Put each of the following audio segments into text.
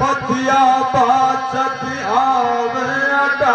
पतिया बाचत आवे अटा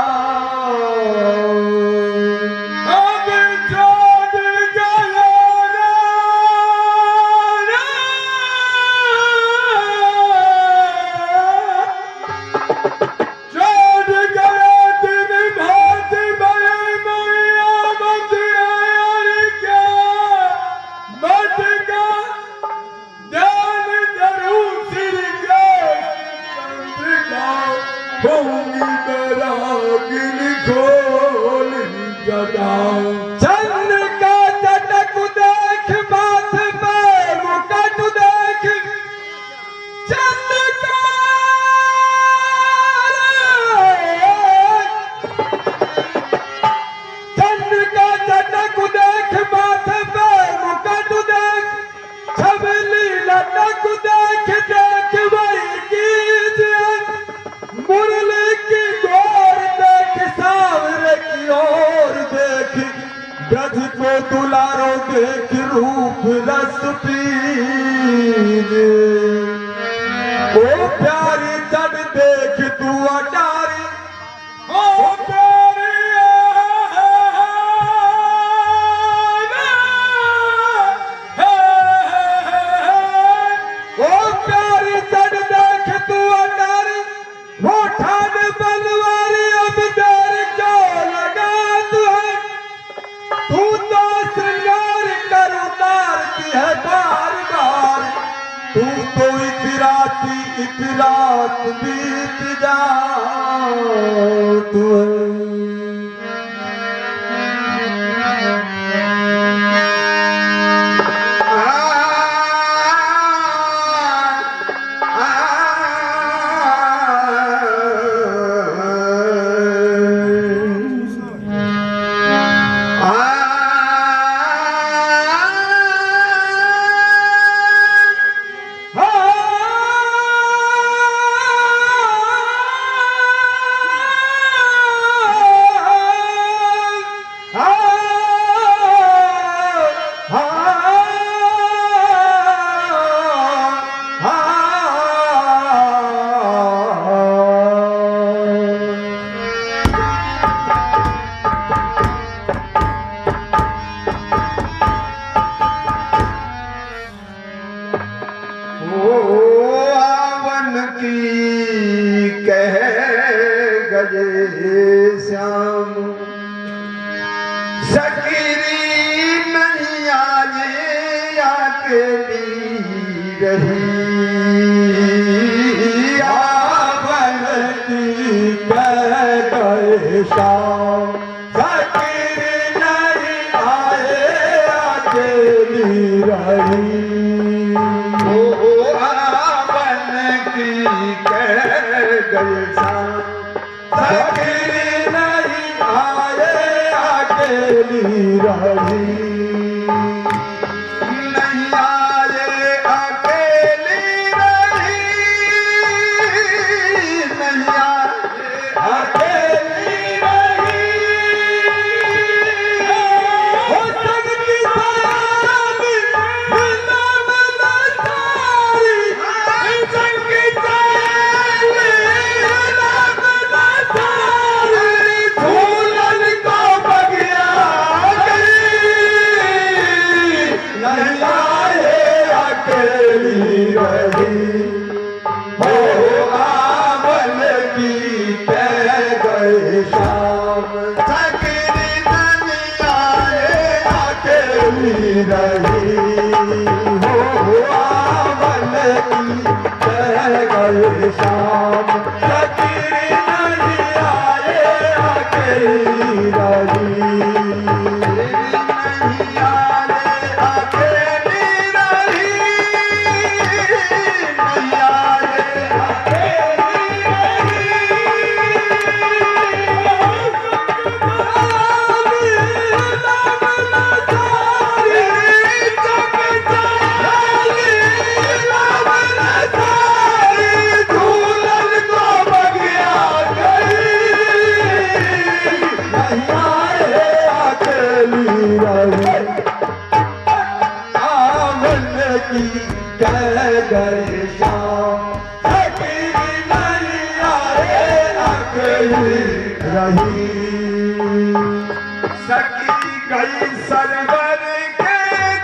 चंद्र का चटक देख माथ पे मुकट देख चंद्र का चटक देख माथ पे मुकट देख छबली लटक देख देख वही कीजिए मुरली की गोर देख सावरे की ओर देख ब्रज को दुलारो देख रूप रस पीजे ओ प्यारी चढ़ देख तू अटारी ओ प्यारी ओ प्यारी चढ़ देख तू अटारी वो ठान बनवारी अब देर क्यों लगा तू तो श्रृंगार कर उतारती है बार बार तू तो इतरात बीत जा तू श्याम सकीरी नहीं आए अकेली रही आवन की कह गए श्याम सकीरी नहीं आए अकेली रही ओ आवन की कह गए श्याम सकीरी नहीं आए अकेली रही नहीं आए अकेली रही नहीं आए अकेली रही हो सकती सारी मिला मिला सारी सकती सारी शाम सकीरी नहीं आए अकेली रही नहीं आए अकेली रही नहीं आए अकेली रही रही। सकी गई सरवर के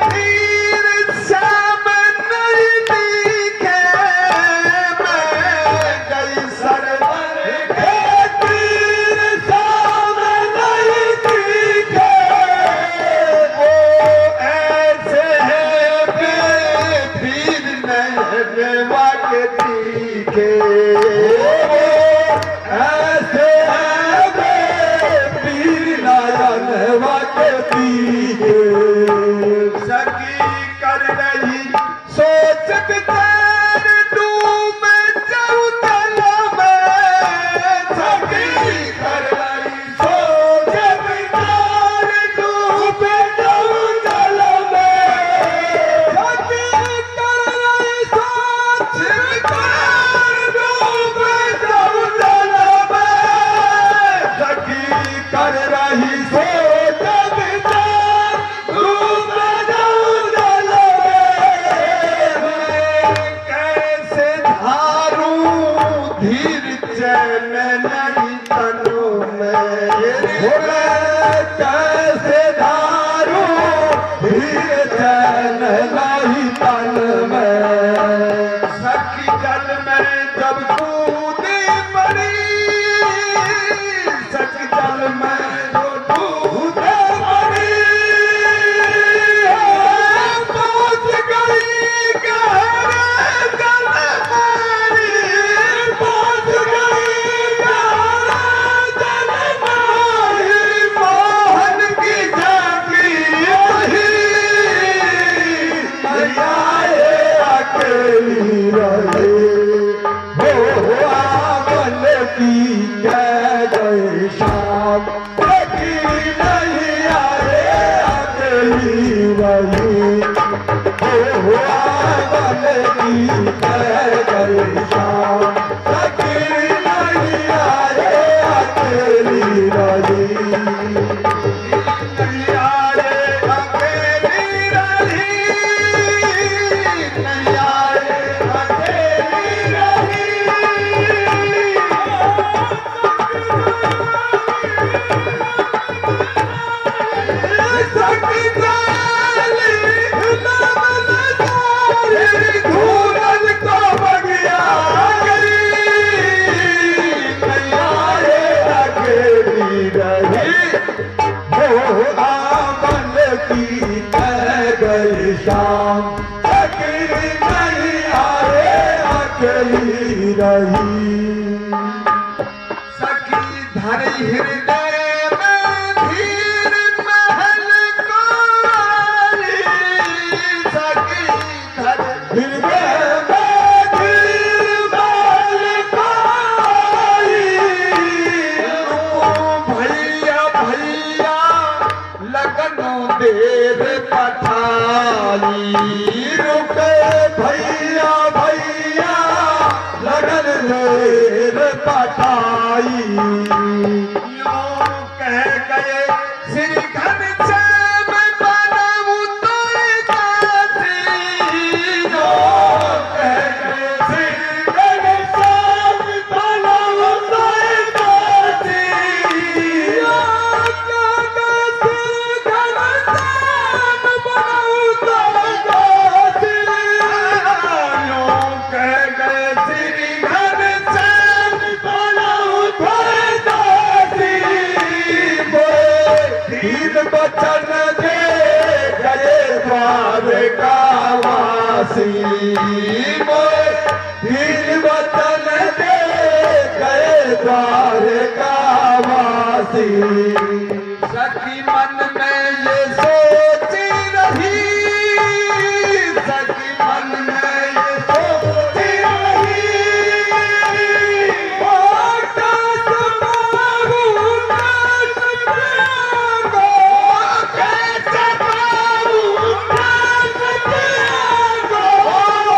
तीर श्याम नहीं दिखे, मैं गई सरवर के तीर श्याम नहीं दिखे। वो ऐसे है बेपीर नैनवा के तीखे, ऐसे है बेपीर नैनवा के तीखे। सकी कर रही सोच विचार डूब जाऊं जल में, सकी कर रही सोच विचार डूब जाऊं जल में, सकी कर रही सोच विचार डूब जाऊं जल में, सकी कर रही सोच विचार डूब जाऊं जल में। कैसे धारूं धीर चैन नहीं तनु में, कैसे धारूं धीर चैन नहीं तन में। सखी जल में जब कूदी पड़ी, सखी जल में जो कूदे पड़ी, पहुंच गई गहरे जल मारी, पहुंच गई गहरे जल मारी। मोहन की झांकी रही, मैया ये अकेली रही। हो आंगन की कह गई शाम, सखी नहीं आए अकेली रही। हो आंगन की कह गई शाम, सखी नहीं आए अकेली रही। नहीं आए अकेली रही, नहीं आए अकेली रही। सखी जाली नमन सारी धूलन को बगिया गई, नहीं आए अकेली रही। हो आंगन की कह गई शाम, सखी नहीं आए अकेली रही। सखी धरी हृदय में धीर महल को आई, सखी धरी हृदय में धीर महल को आई। भैया भैया लगनो देर पठाई, रुके भैया भैया लगन देर पठाई। यूं कह गए श्री घनश्याम बनऊं तोरे दासी, यूं कह गए श्री घनश्याम बनऊं तोरे दासी। यूं कह गए श्री घनश्याम बनऊं तोरे दासी, यूं कह गए श्री घनश्याम बनऊं तोरे दासी। तीन बचन दे गए द्वारकावासी, तीन बचन दे गए द्वारकावासी। सखी मन में ये सोच रही, सखी मन में ये सोच रही। कैसे पाऊं कैसे प्यागो, कैसे पाऊं कैसे प्यागो,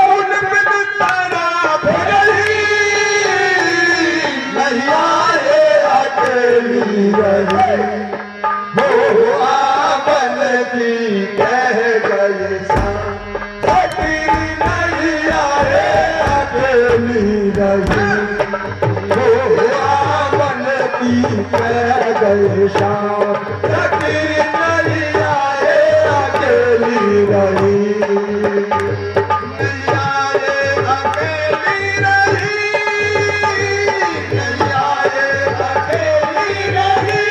उन बिन तारा भरही, नहीं आए अकेली रही। हो आवे गए शाम, सखी नहीं आए अकेली रही, नहीं आए अकेली रही, नहीं आए अकेली रही।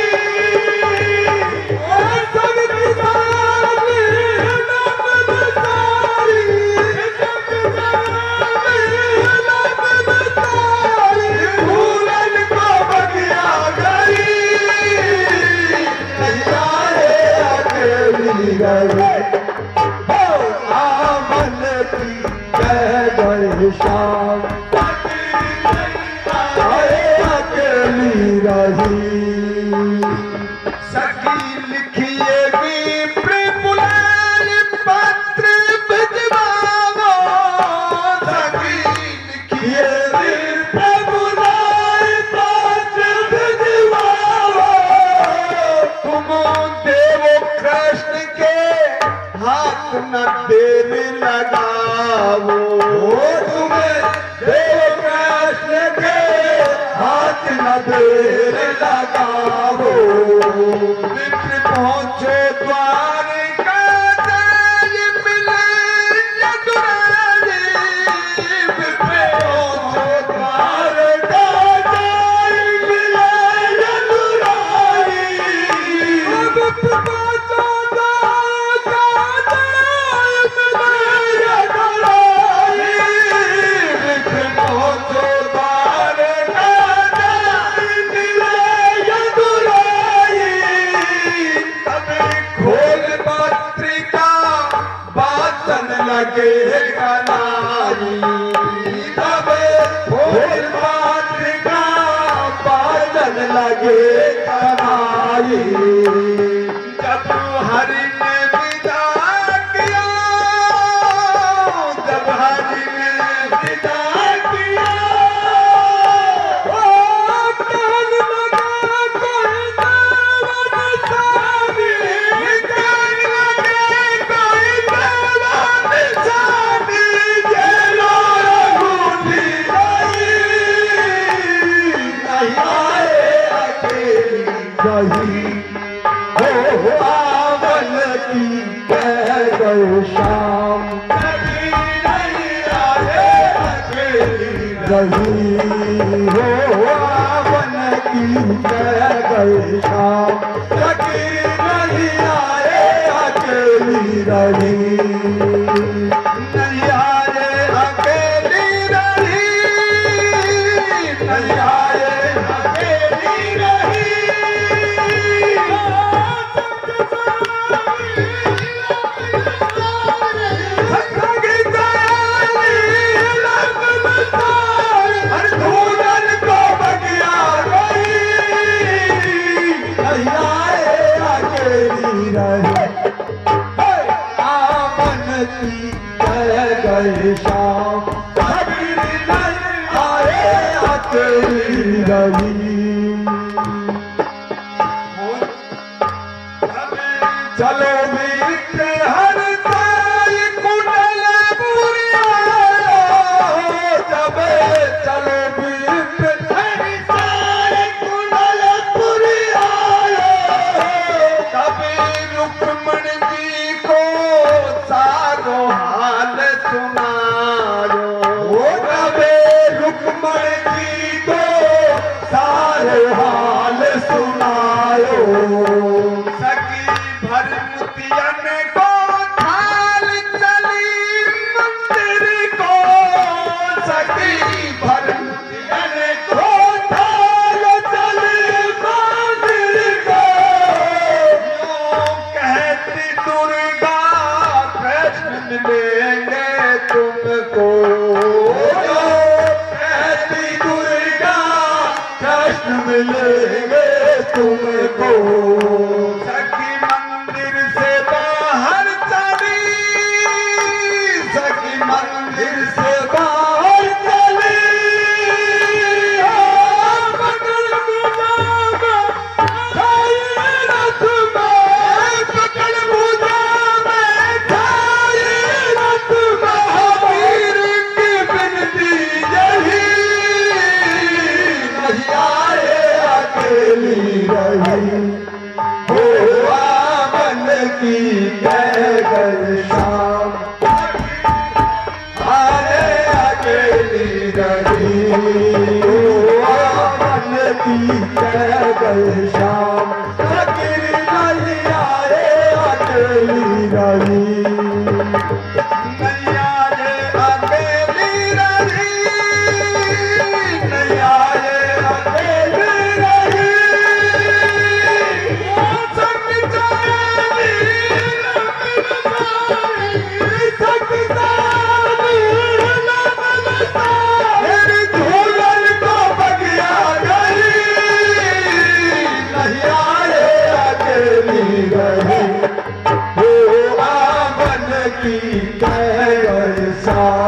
शाम अकेली रही, सखी लिखिए भी बुलाए पत्र भिजवाओ, सखी लिखिए भी बुलाए पत्र भिजवाओ, तुम देव कृष्ण के हाथ न देर लगाओ, देर लगाओ, मित्र पहुँचो द्वारिका जाय मिले यदुरानी, मित्र पहुँचो द्वारिका जाय मिले यदुरानी, मित्र पहुँचो द्वारिका जाय मिले यदुरानी, मित्र पहुँचो लगे कनाई, तब फूल पत्रिका बादल लगे कनाई, जब हरि ने विदा किया, जब हरि ने विदा किया, कहन लगा कोई देवन सानी, कहन लगे कोई देवन सानी, ये रूठी गई, नहीं आए अकेली रही, हो आवन की कह गए शाम, कभी नहीं आए अकेली रही, हो आवन की कह गए शाम, कभी नहीं आए अकेली रही, नहीं आए अकेली रही, नहीं आए अकेली रही, हर धूलन को बगिया गई, नहीं आए अकेली रही, आमन की कह गए शाम, कभी नहीं आए अकेली रही, चलो मित्र हर साई कुंडल पुरिया, जब चलो मित्र हर साई कुंडल पुरिया, तब रुक्मणी जी को सारो हाल सुनायो, तब रुक्मणी जी को सारे हाल सुनायो, सखी भरमुतियन को थाल चली मंदिर को, सखी भरमुतियन को थाल चली मंदिर को, यूं कहती दुर्गा कृष्ण मिलेंगे तुमको, कहती दुर्गा कृष्ण मिलेंगे तुमको, की कै बरसा